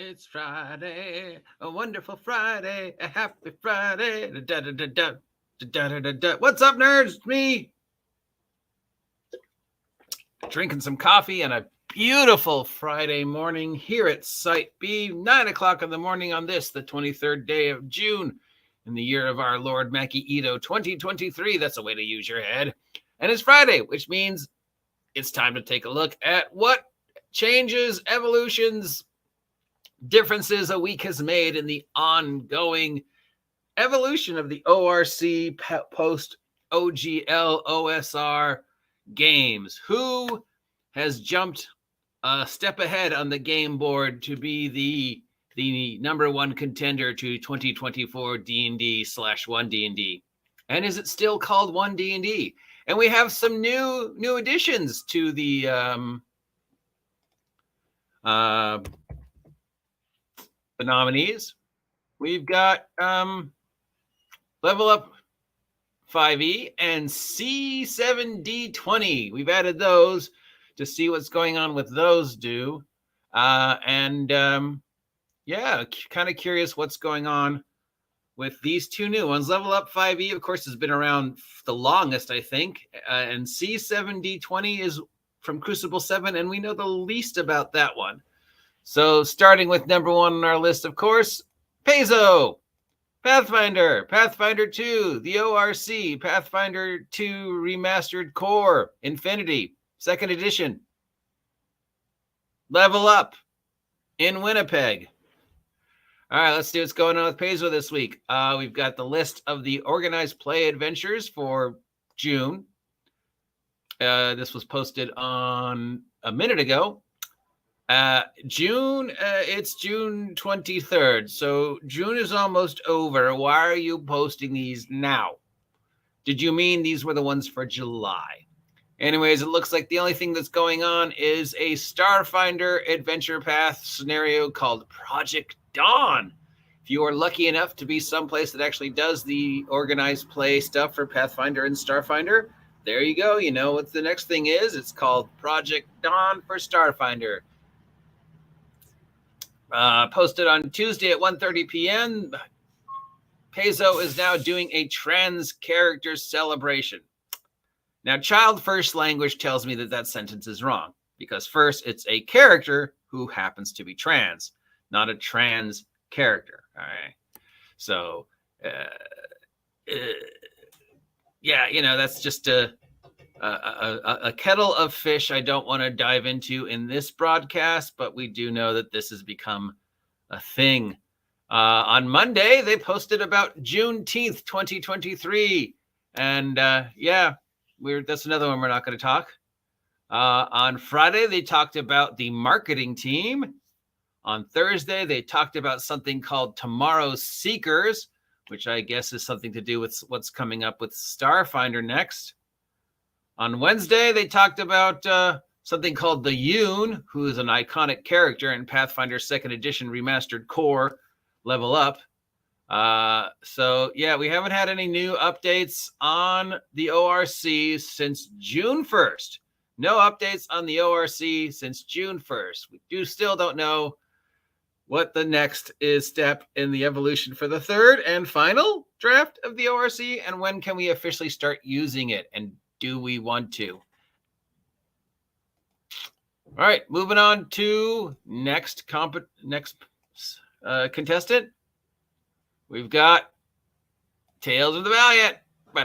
It's Friday, a wonderful Friday, a happy Friday. Da, da, da, da, da, da, da, da. What's up, nerds? It's me. Drinking some coffee on a beautiful Friday morning here at Site B, 9 o'clock in the morning on this, the 23rd day of June, in the year of our Lord Mackie Ito 2023. That's a way to use your head. And it's Friday, which means it's time to take a look at what changes, evolutions, differences a week has made in the ongoing evolution of the ORC post OGL OSR games. Who has jumped a step ahead on the game board to be the number one contender to 2024 D&D / OneDnD? And is it still called OneDnD? And we have some new additions to the nominees. We've got Level Up 5e and C7d20. We've added those to see what's going on with those yeah, kind of curious what's going on with these two new ones. Level Up 5e, of course, has been around the longest, I think, and C7d20 is from Crucible 7, and we know the least about that one. So starting with number one on our list, of course, Paizo, Pathfinder, Pathfinder 2, the ORC, Pathfinder 2 Remastered Core, Infinity, 2nd edition. Level Up in Winnipeg. All right, let's see what's going on with Paizo this week. We've got the list of the organized play adventures for June. This was posted on a minute ago. It's June 23rd, so June is almost over. Why are you posting these now? Did you mean these were the ones for July? Anyways, it looks like the only thing that's going on is a Starfinder Adventure Path scenario called Project Dawn. If you are lucky enough to be someplace that actually does the organized play stuff for Pathfinder and Starfinder, there you go. You know what the next thing is. It's called Project Dawn for Starfinder. Posted on Tuesday at 1:30 p.m. Paizo is now doing a trans character celebration. Now, child first language tells me that sentence is wrong, because first it's a character who happens to be trans, not a trans character. All right. So, yeah, you know, that's just a kettle of fish I don't want to dive into in this broadcast, but we do know that this has become a thing. On Monday, they posted about Juneteenth 2023. And yeah, that's another one we're not going to talk. On Friday, they talked about the marketing team. On Thursday, they talked about something called Tomorrow's Seekers, which I guess is something to do with what's coming up with Starfinder next. On Wednesday, they talked about something called the Yoon, who is an iconic character in Pathfinder 2nd Edition Remastered Core Level Up. So, yeah, we haven't had any new updates on the ORC since June 1st. No updates on the ORC since June 1st. We still don't know what the next step in the evolution for the third and final draft of the ORC, and when can we officially start using it, and do we want to? All right, moving on to next contestant. We've got Tales of the Valiant. All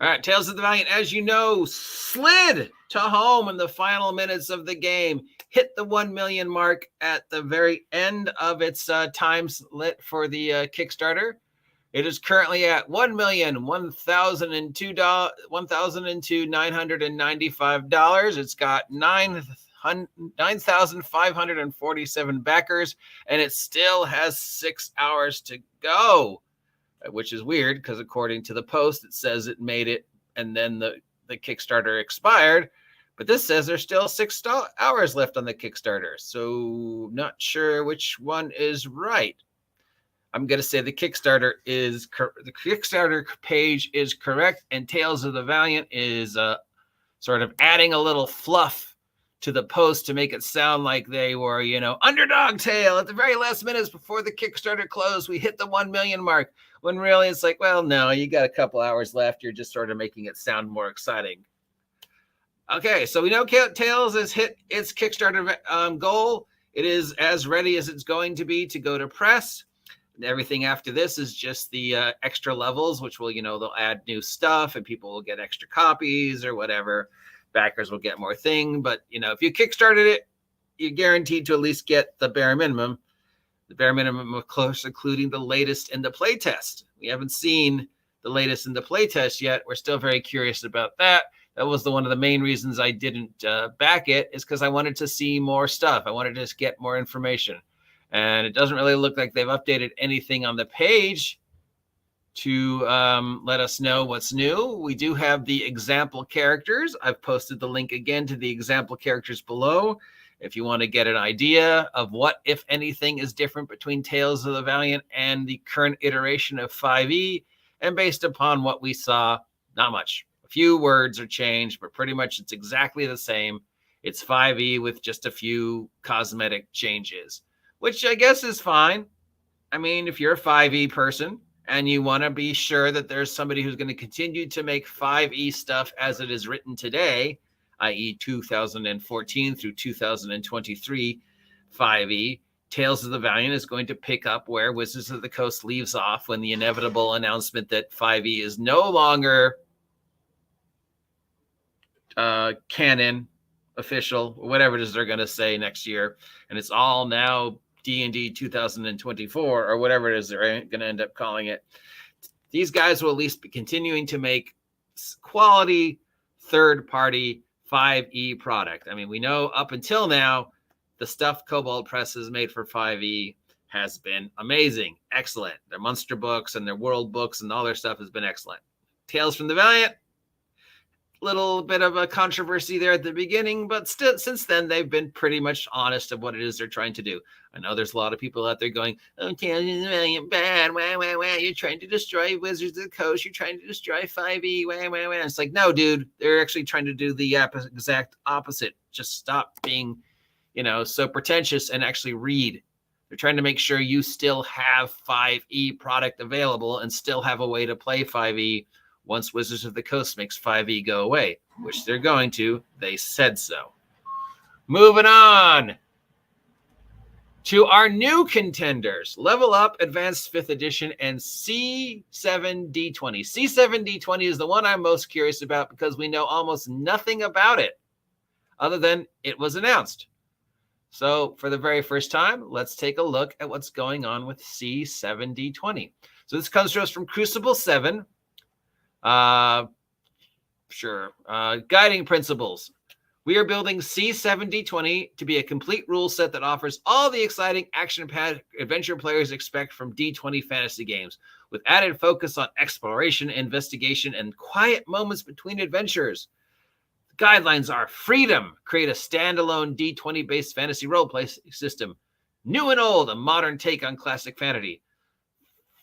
right, Tales of the Valiant, as you know, slid to home in the final minutes of the game, hit the 1 million mark at the very end of its time lit for the Kickstarter. It is currently at $1,002,995. It's got 9,547 backers, and it still has 6 hours to go, which is weird because according to the post, it says it made it and then the Kickstarter expired. But this says there's still 6 hours left on the Kickstarter. So not sure which one is right. I'm going to say the Kickstarter page is correct, and Tales of the Valiant is sort of adding a little fluff to the post to make it sound like they were, underdog tale at the very last minutes before the Kickstarter closed. We hit the 1 million mark, when really it's like, well, no, you got a couple hours left. You're just sort of making it sound more exciting. Okay, so we know Tales has hit its Kickstarter goal. It is as ready as it's going to be to go to press. Everything after this is just the extra levels, which will, they'll add new stuff and people will get extra copies or whatever. Backers will get more thing. But, if you kickstarted it, you're guaranteed to at least get the bare minimum. The bare minimum, of course, including the latest in the playtest. We haven't seen the latest in the playtest yet. We're still very curious about that. That was one of the main reasons I didn't back it, is because I wanted to see more stuff. I wanted to just get more information. And it doesn't really look like they've updated anything on the page to let us know what's new. We do have the example characters. I've posted the link again to the example characters below if you want to get an idea of what, if anything, is different between Tales of the Valiant and the current iteration of 5e. And based upon what we saw, not much. A few words are changed, but pretty much it's exactly the same. It's 5e with just a few cosmetic changes, which I guess is fine. I mean, if you're a 5e person and you want to be sure that there's somebody who's going to continue to make 5e stuff as it is written today, i.e. 2014 through 2023 5e, Tales of the Valiant is going to pick up where Wizards of the Coast leaves off when the inevitable announcement that 5e is no longer canon, official, whatever it is they're going to say next year, and it's all now D&D 2024 or whatever it is they're going to end up calling it. These guys will at least be continuing to make quality third-party 5e product. I mean, we know up until now, the stuff Kobold Press has made for 5e has been amazing, excellent. Their monster books and their world books and all their stuff has been excellent. Tales from the Valiant, little bit of a controversy there at the beginning, but still, since then, they've been pretty much honest of what it is they're trying to do. I know there's a lot of people out there going, oh, Tales of the Valiant, bad, wah. You're trying to destroy Wizards of the Coast. You're trying to destroy 5e, wah. It's like, no, dude, they're actually trying to do the exact opposite. Just stop being, so pretentious and actually read. They're trying to make sure you still have 5e product available and still have a way to play 5e once Wizards of the Coast makes 5e go away, which they're going to. They said so. Moving on to our new contenders, Level Up, Advanced 5th Edition, and C7d20. C7d20 is the one I'm most curious about because we know almost nothing about it other than it was announced. So for the very first time, let's take a look at what's going on with C7d20. So this comes to us from Crucible 7. Guiding principles. We are building C7d20 to be a complete rule set that offers all the exciting action-packed adventure players expect from D20 fantasy games, with added focus on exploration, investigation, and quiet moments between adventures. The guidelines are freedom. Create a standalone D20-based fantasy roleplay system. New and old, a modern take on classic fantasy.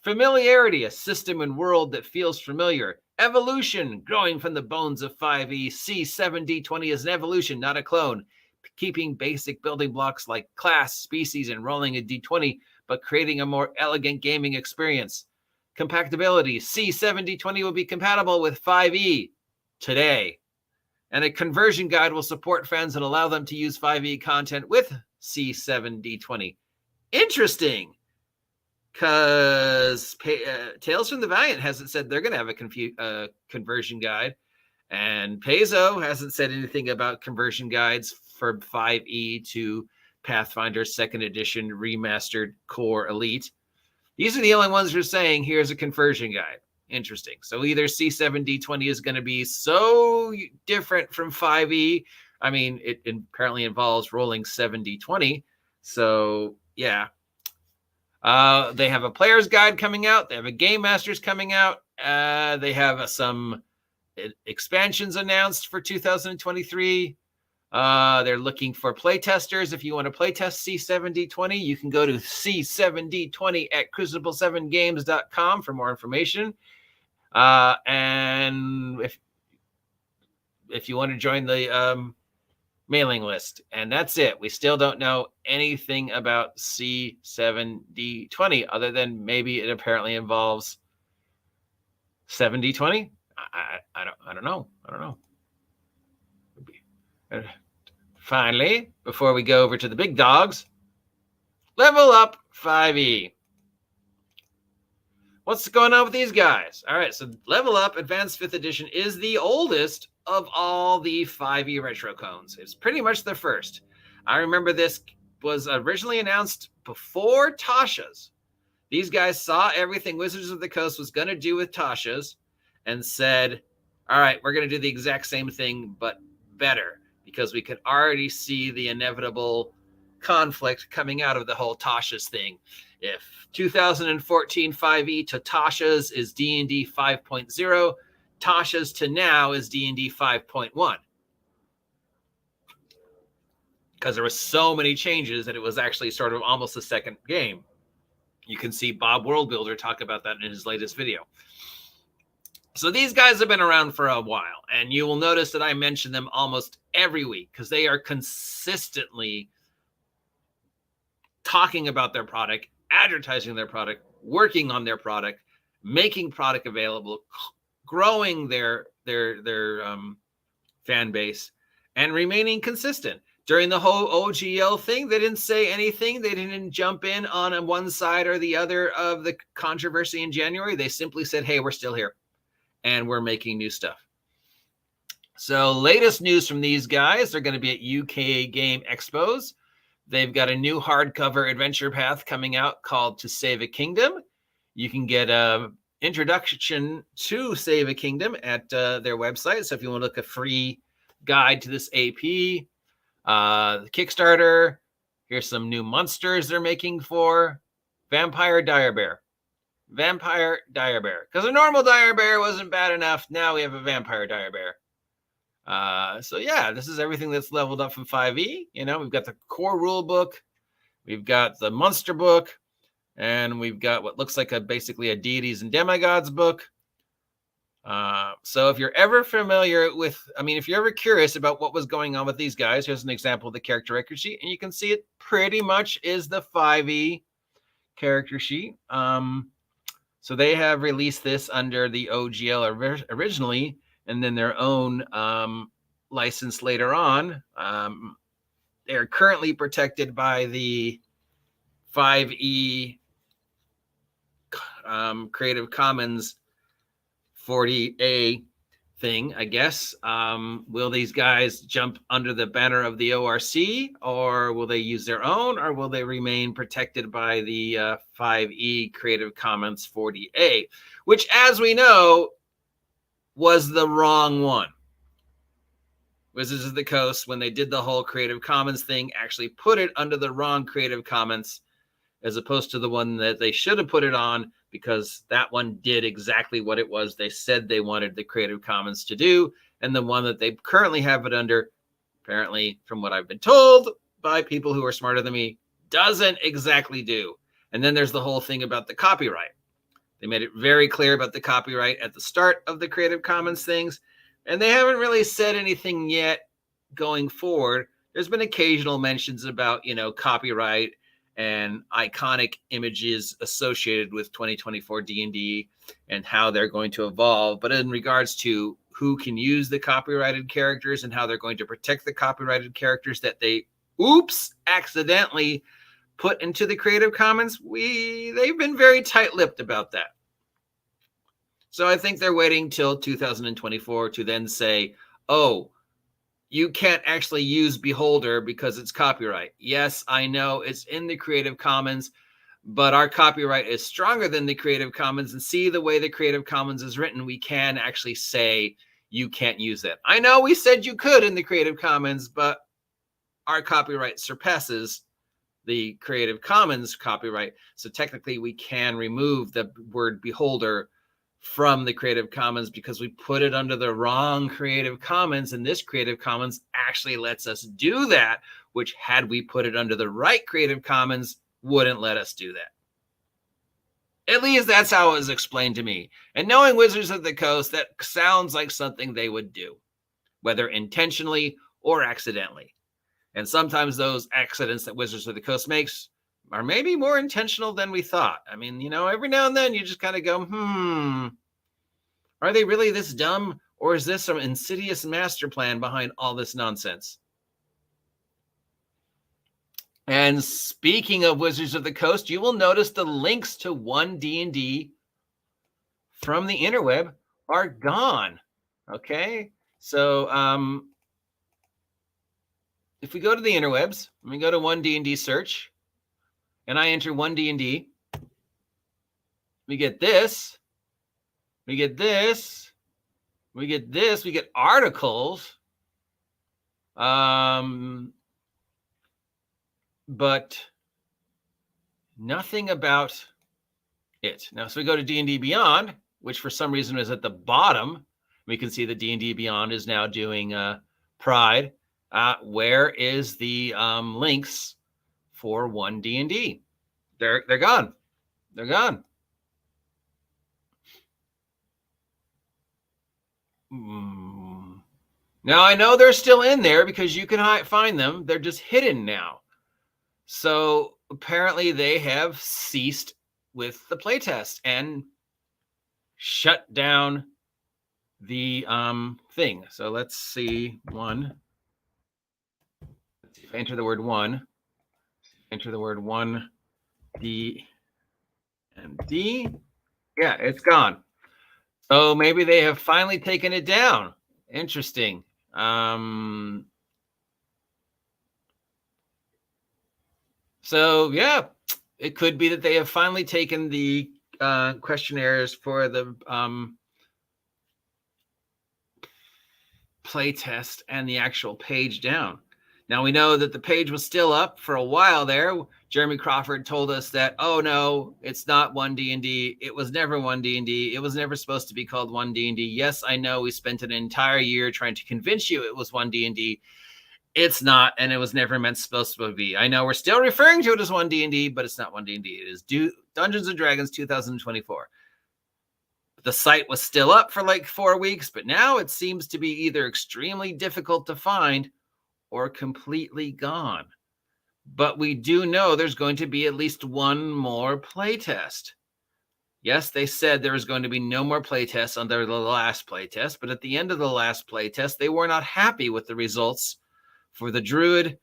Familiarity, a system and world that feels familiar. Evolution, growing from the bones of 5e. C7d20 is an evolution, not a clone. Keeping basic building blocks like class, species, and rolling a d20, but creating a more elegant gaming experience. Compatibility, C7d20 will be compatible with 5e today. And a conversion guide will support fans and allow them to use 5e content with C7d20. Interesting. Because Tales from the Valiant hasn't said they're going to have a conversion guide. And Paizo hasn't said anything about conversion guides for 5e to Pathfinder 2nd Edition Remastered Core Elite. These are the only ones who are saying, here's a conversion guide. Interesting. So either C7d20 is going to be so different from 5e. I mean, it apparently involves rolling 7d20. So, yeah. They have a player's guide coming out. They have a game masters coming out. They have some expansions announced for 2023. They're looking for playtesters. If you want to playtest C7d20, you can go to C7d20 at crucible7games.com for more information. And if you want to join the mailing list. And that's it. We still don't know anything about C7d20 other than maybe it apparently involves 7d20. I don't know. Finally, before we go over to the big dogs, level up 5e. What's going on with these guys? All right, so Level Up Advanced 5th Edition is the oldest of all the 5e retro cones. It's pretty much the first. I remember this was originally announced before Tasha's. These guys saw everything Wizards of the Coast was going to do with Tasha's and said, all right, we're going to do the exact same thing, but better, because we could already see the inevitable conflict coming out of the whole Tasha's thing. If 2014 5e to Tasha's is D&D 5.0, Tasha's to now is D&D 5.1. Because there were so many changes that it was actually sort of almost a second game. You can see Bob Worldbuilder talk about that in his latest video. So these guys have been around for a while, and you will notice that I mention them almost every week because they are consistently talking about their product, advertising their product, working on their product, making product available, growing their fan base, and remaining consistent. During the whole OGL thing, they didn't say anything. They didn't jump in on one side or the other of the controversy in January. They simply said, hey, we're still here, and we're making new stuff. So latest news from these guys, they're going to be at UK Game Expos. They've got a new hardcover adventure path coming out called To Save a Kingdom. You can get an introduction to Save a Kingdom at their website. So if you want to look a free guide to this AP, the Kickstarter, here's some new monsters they're making for Vampire Dire Bear. Because a normal Dire Bear wasn't bad enough. Now we have a Vampire Dire Bear. So yeah, this is everything that's leveled up from 5e. You know, we've got the core rule book, we've got the monster book, and we've got what looks like basically a deities and demigods book. So if you're ever familiar with, if you're ever curious about what was going on with these guys, here's an example of the character record sheet, and you can see it pretty much is the 5e character sheet. So they have released this under the OGL originally, and then their own license later on. They're currently protected by the 5e Creative Commons 40A thing, I guess. Will these guys jump under the banner of the ORC, or will they use their own, or will they remain protected by the 5e Creative Commons 40A, which, as we know, was the wrong one. Wizards of the Coast, when they did the whole Creative Commons thing, actually put it under the wrong Creative Commons as opposed to the one that they should have put it on, because that one did exactly what it was they said they wanted the Creative Commons to do. And the one that they currently have it under, apparently, from what I've been told by people who are smarter than me, doesn't exactly do. And then there's the whole thing about the copyright. They made it very clear about the copyright at the start of the Creative Commons things, and they haven't really said anything yet going forward. There's been occasional mentions about, copyright and iconic images associated with 2024 D&D and how they're going to evolve. But in regards to who can use the copyrighted characters and how they're going to protect the copyrighted characters that they, accidentally put into the Creative Commons, they've been very tight-lipped about that. So I think they're waiting till 2024 to then say, oh, you can't actually use Beholder because it's copyright. Yes, I know it's in the Creative Commons, but our copyright is stronger than the Creative Commons. And see, the way the Creative Commons is written, we can actually say you can't use that. I know we said you could in the Creative Commons, but our copyright surpasses the Creative Commons copyright. So technically we can remove the word Beholder from the Creative Commons because we put it under the wrong Creative Commons, and this Creative Commons actually lets us do that, which had we put it under the right Creative Commons, wouldn't let us do that. At least that's how it was explained to me. And knowing Wizards of the Coast, that sounds like something they would do, whether intentionally or accidentally. And sometimes those accidents that Wizards of the Coast makes are maybe more intentional than we thought. I mean, you know, every now and then you just kind of go, are they really this dumb? Or is this some insidious master plan behind all this nonsense? And speaking of Wizards of the Coast, you will notice the links to OneDnD from the interweb are gone. Okay, so if we go to the interwebs, let me go to OneDnD search, and I enter OneDnD, we get this, we get this, we get this, we get articles, but nothing about it. Now, so we go to D&D Beyond, which for some reason is at the bottom. We can see that D&D Beyond is now doing Pride. Where is the links for OneDnD? They're gone. They're gone. Now, I know they're still in there because you can find them. They're just hidden now. So apparently they have ceased with the playtest and shut down the thing. So let's see one. Let's see if I enter the word one. Enter the word one, D and D. Yeah, it's gone. So maybe they have finally taken it down. Interesting. So yeah, it could be that they have finally taken the questionnaires for the playtest and the actual page down. Now, we know that the page was still up for a while there. Jeremy Crawford told us that, oh, no, it's not OneDnD. It was never OneDnD. It was never supposed to be called OneDnD. Yes, I know we spent an entire year trying to convince you it was OneDnD. It's not, and it was never supposed to be. I know we're still referring to it as OneDnD, but it's not OneDnD. It is Dungeons & Dragons 2024. The site was still up for like 4 weeks, but now it seems to be either extremely difficult to find or completely gone. But we do know there's going to be at least one more playtest. Yes, they said there was going to be no more playtests under the last playtest, but at the end of the last playtest, they were not happy with the results for the Druid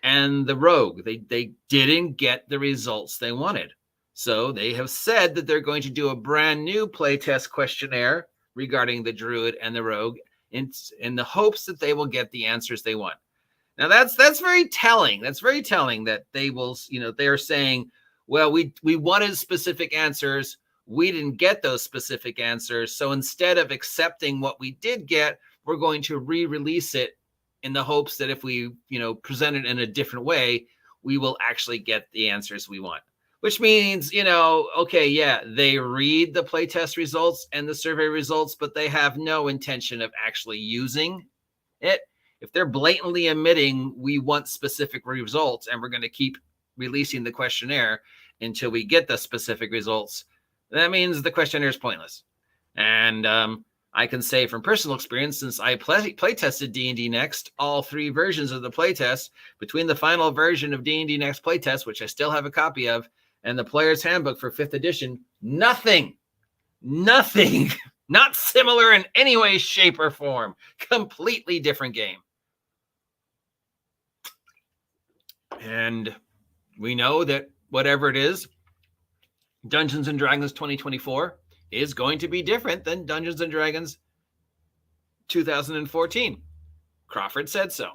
and the Rogue. They didn't get the results they wanted. So they have said that they're going to do a brand new playtest questionnaire regarding the Druid and the Rogue in the hopes that they will get the answers they want. Now that's very telling. That's very telling that they will, they are saying, well, we wanted specific answers. We didn't get those specific answers. So instead of accepting what we did get, we're going to re-release it in the hopes that if we, present it in a different way, we will actually get the answers we want. Which means, okay, yeah, they read the playtest results and the survey results, but they have no intention of actually using it. If they're blatantly admitting we want specific results and we're going to keep releasing the questionnaire until we get the specific results, that means the questionnaire is pointless. And I can say from personal experience, since I playtested D&D Next, all 3 versions of the playtest, between the final version of D&D Next playtest, which I still have a copy of, and the Player's Handbook for 5th edition, nothing, not similar in any way, shape, or form. Completely different game. And we know that whatever it is, Dungeons & Dragons 2024 is going to be different than Dungeons & Dragons 2014. Crawford said so.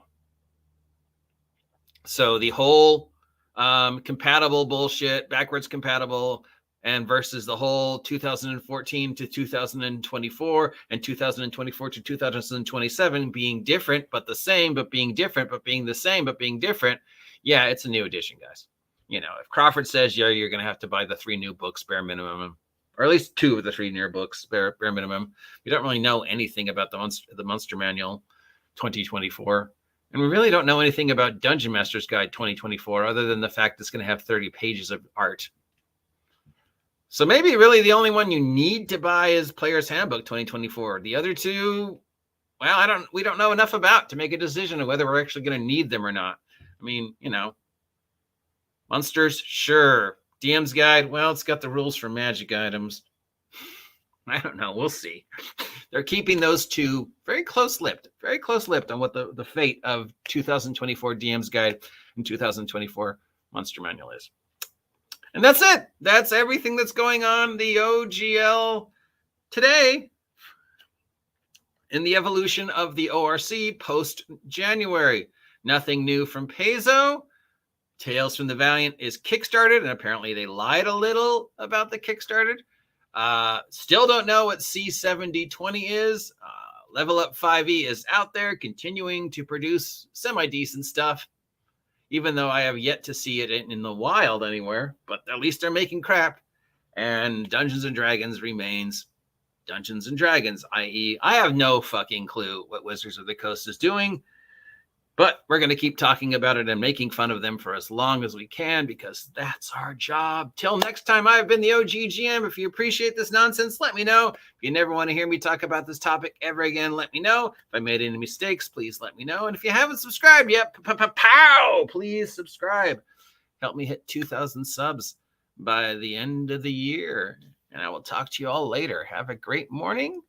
So the whole compatible bullshit, backwards compatible, and versus the whole 2014 to 2024 and 2024 to 2027 being different, but the same, but being different, but being the same, but being different. Yeah, it's a new edition, guys. If Crawford says, yeah, you're going to have to buy the 3 new books, bare minimum, or at least 2 of the 3 new books, bare minimum. We don't really know anything about the Monster Manual 2024. And we really don't know anything about Dungeon Master's Guide 2024, other than the fact it's going to have 30 pages of art. So maybe really the only one you need to buy is Player's Handbook 2024. The other 2, well, we don't know enough about to make a decision of whether we're actually going to need them or not. I mean, you know, monsters, sure. DM's guide, well, it's got the rules for magic items. I don't know. We'll see. They're keeping those two very close-lipped on what the fate of 2024 DM's guide and 2024 monster manual is. And that's it. That's everything that's going on the OGL today in the evolution of the ORC post-January. Nothing new from Paizo. Tales from the Valiant is kickstarted, and apparently they lied a little about the kickstarted. Still don't know what C7d20 is. Level Up 5e is out there continuing to produce semi-decent stuff, even though I have yet to see it in the wild anywhere, but at least they're making crap. And Dungeons and Dragons remains Dungeons and Dragons, i.e. I have no fucking clue what Wizards of the Coast is doing, but we're going to keep talking about it and making fun of them for as long as we can, because that's our job. Till next time, I've been the OG GM. If you appreciate this nonsense, let me know. If you never want to hear me talk about this topic ever again, let me know. If I made any mistakes, please let me know. And if you haven't subscribed yet, please subscribe. Help me hit 2,000 subs by the end of the year. And I will talk to you all later. Have a great morning